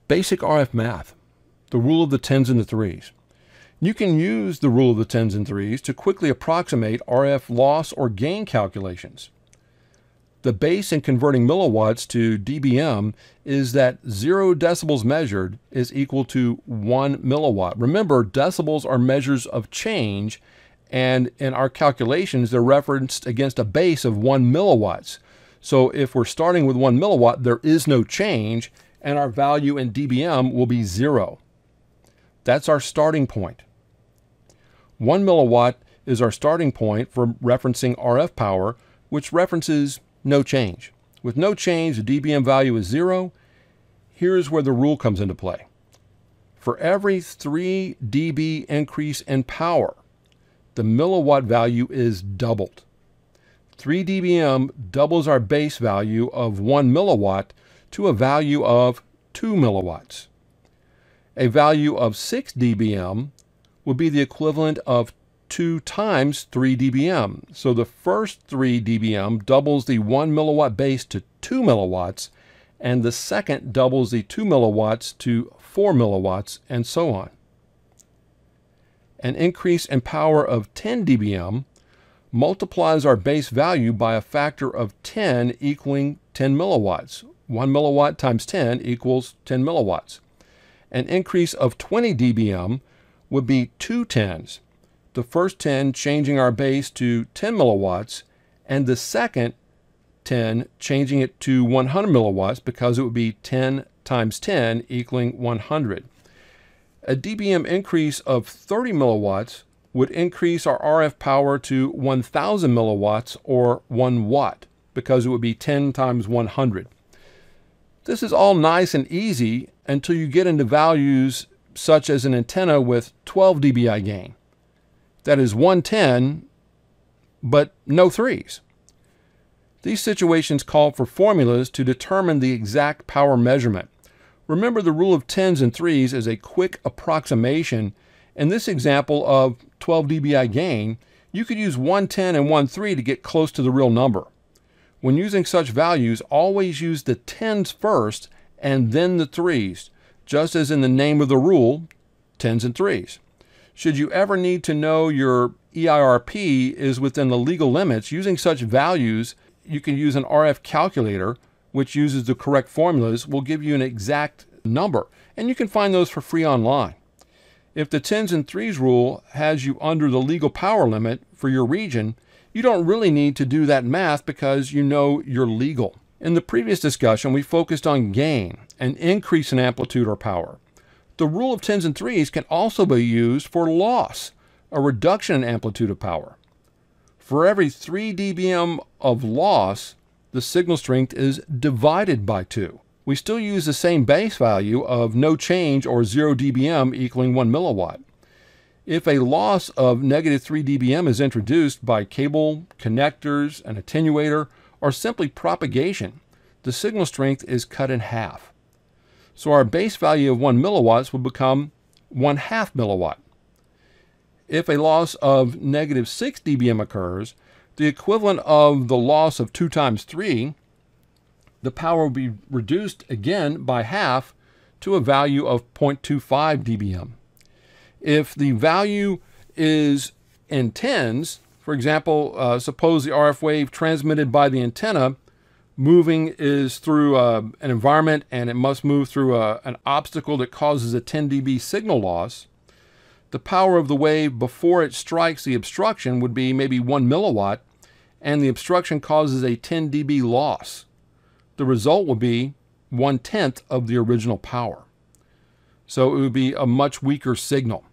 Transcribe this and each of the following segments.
Basic RF math, the rule of the tens and the threes. You can use the rule of the tens and threes to quickly approximate RF loss or gain calculations. The base in converting milliwatts to dBm is that 0 decibels measured is equal to 1 milliwatt. Remember, decibels are measures of change, and in our calculations, they're referenced against a base of 1 milliwatts. So if we're starting with 1 milliwatt, there is no change, and our value in dBm will be 0. That's our starting point. 1 milliwatt is our starting point for referencing RF power, which references no change. With no change, the dBm value is 0. Here's where the rule comes into play. For every 3 dB increase in power, the milliwatt value is doubled. 3 dBm doubles our base value of 1 milliwatt to a value of 2 milliwatts. A value of 6 dBm would be the equivalent of 2 times 3 dBm. So the first 3 dBm doubles the 1 milliwatt base to 2 milliwatts, and the second doubles the 2 milliwatts to 4 milliwatts, and so on. An increase in power of 10 dBm multiplies our base value by a factor of 10 equaling 10 milliwatts. 1 milliwatt times 10 equals 10 milliwatts. An increase of 20 dBm would be 2 tens. The first 10 changing our base to 10 milliwatts, and the second 10 changing it to 100 milliwatts, because it would be 10 times 10 equaling 100. A dBm increase of 30 milliwatts would increase our RF power to 1,000 milliwatts, or 1 watt, because it would be 10 times 100. This is all nice and easy until you get into values such as an antenna with 12 dBi gain. That is 110, but no threes. These situations call for formulas to determine the exact power measurement. Remember, the rule of tens and threes is a quick approximation. In this example of 12 dBi gain, you could use 110 and 13 to get close to the real number. When using such values, always use the tens first and then the threes, just as in the name of the rule, tens and threes. Should you ever need to know your EIRP is within the legal limits, using such values, you can use an RF calculator, which uses the correct formulas, will give you an exact number, and you can find those for free online. If the tens and threes rule has you under the legal power limit for your region, you don't really need to do that math because you know you're legal. In the previous discussion, we focused on gain, an increase in amplitude or power. The rule of tens and threes can also be used for loss, a reduction in amplitude of power. For every 3 dBm of loss, the signal strength is divided by 2. We still use the same base value of no change, or 0 dBm equaling 1 milliwatt. If a loss of negative 3 dBm is introduced by cable, connectors, an attenuator, or simply propagation, the signal strength is cut in half. So our base value of 1 milliwatts will become 1/2 milliwatt. If a loss of negative 6 dBm occurs, the equivalent of the loss of 2 times 3, the power will be reduced again by half to a value of 0.25 dBm. If the value is in tens, for example, suppose the RF wave transmitted by the antenna moving is through an environment, and it must move through an obstacle that causes a 10 dB signal loss. The power of the wave before it strikes the obstruction would be maybe 1 milliwatt, and the obstruction causes a 10 dB loss. The result would be 1/10 of the original power. So it would be a much weaker signal.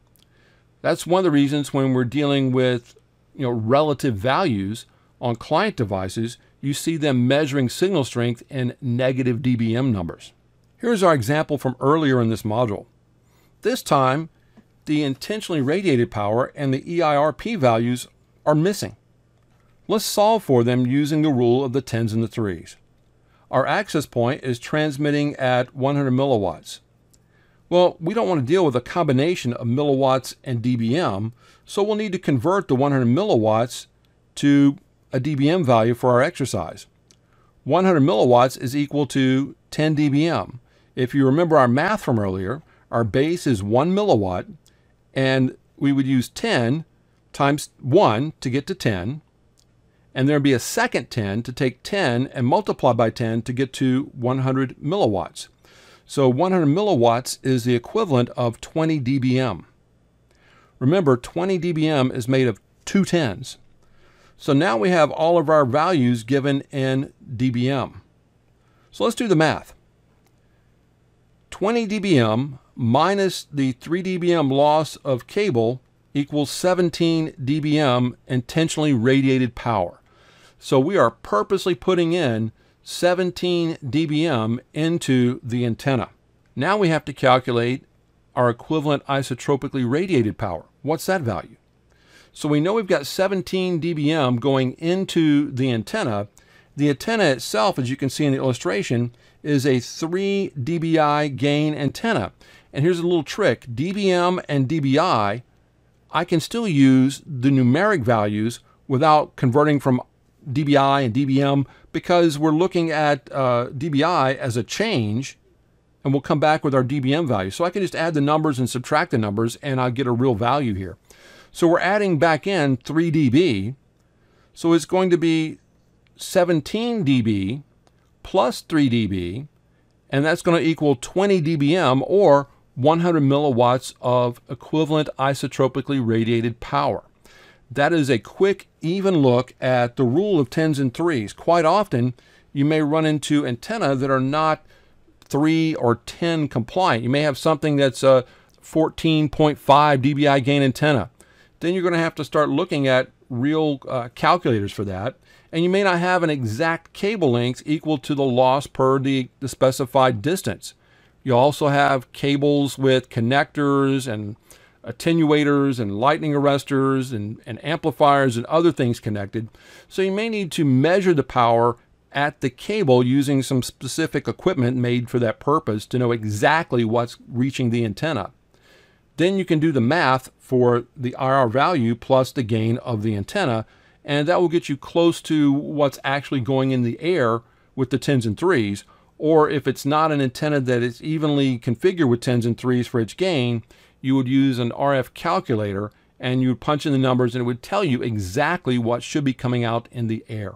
That's one of the reasons when we're dealing with relative values on client devices, you see them measuring signal strength in negative dBm numbers. Here's our example from earlier in this module. This time, the intentionally radiated power and the EIRP values are missing. Let's solve for them using the rule of the tens and the threes. Our access point is transmitting at 100 milliwatts. Well, we don't want to deal with a combination of milliwatts and dBm, so we'll need to convert the 100 milliwatts to a dBm value for our exercise. 100 milliwatts is equal to 10 dBm. If you remember our math from earlier, our base is 1 milliwatt, and we would use 10 times 1 to get to 10, and there'd be a second 10 to take 10 and multiply by 10 to get to 100 milliwatts. So 100 milliwatts is the equivalent of 20 dBm. Remember, 20 dBm is made of 2 tens. So now we have all of our values given in dBm. So let's do the math. 20 dBm minus the 3 dBm loss of cable equals 17 dBm intentionally radiated power. So we are purposely putting in 17 dBm into the antenna. Now we have to calculate our equivalent isotropically radiated power. What's that value? So we know we've got 17 dBm going into the antenna. The antenna itself, as you can see in the illustration, is a 3 dBi gain antenna. And here's a little trick. dBm and dBi, I can still use the numeric values without converting from dBi and dBm, because we're looking at dBi as a change, and we'll come back with our dBm value. So I can just add the numbers and subtract the numbers, and I'll get a real value here. So we're adding back in 3 dB, so it's going to be 17 dB plus 3 dB, and that's going to equal 20 dBm, or 100 milliwatts of equivalent isotropically radiated power. That is a quick, even look at the rule of tens and threes. Quite often, you may run into antennae that are not 3 or 10 compliant. You may have something that's a 14.5 dBi gain antenna. Then you're going to have to start looking at real calculators for that. And you may not have an exact cable length equal to the loss per the specified distance. You also have cables with connectors and attenuators and lightning arresters and amplifiers and other things connected. So you may need to measure the power at the cable using some specific equipment made for that purpose to know exactly what's reaching the antenna. Then you can do the math for the IR value plus the gain of the antenna, and that will get you close to what's actually going in the air with the tens and threes. Or if it's not an antenna that is evenly configured with tens and threes for its gain, you would use an RF calculator and you would punch in the numbers and it would tell you exactly what should be coming out in the air.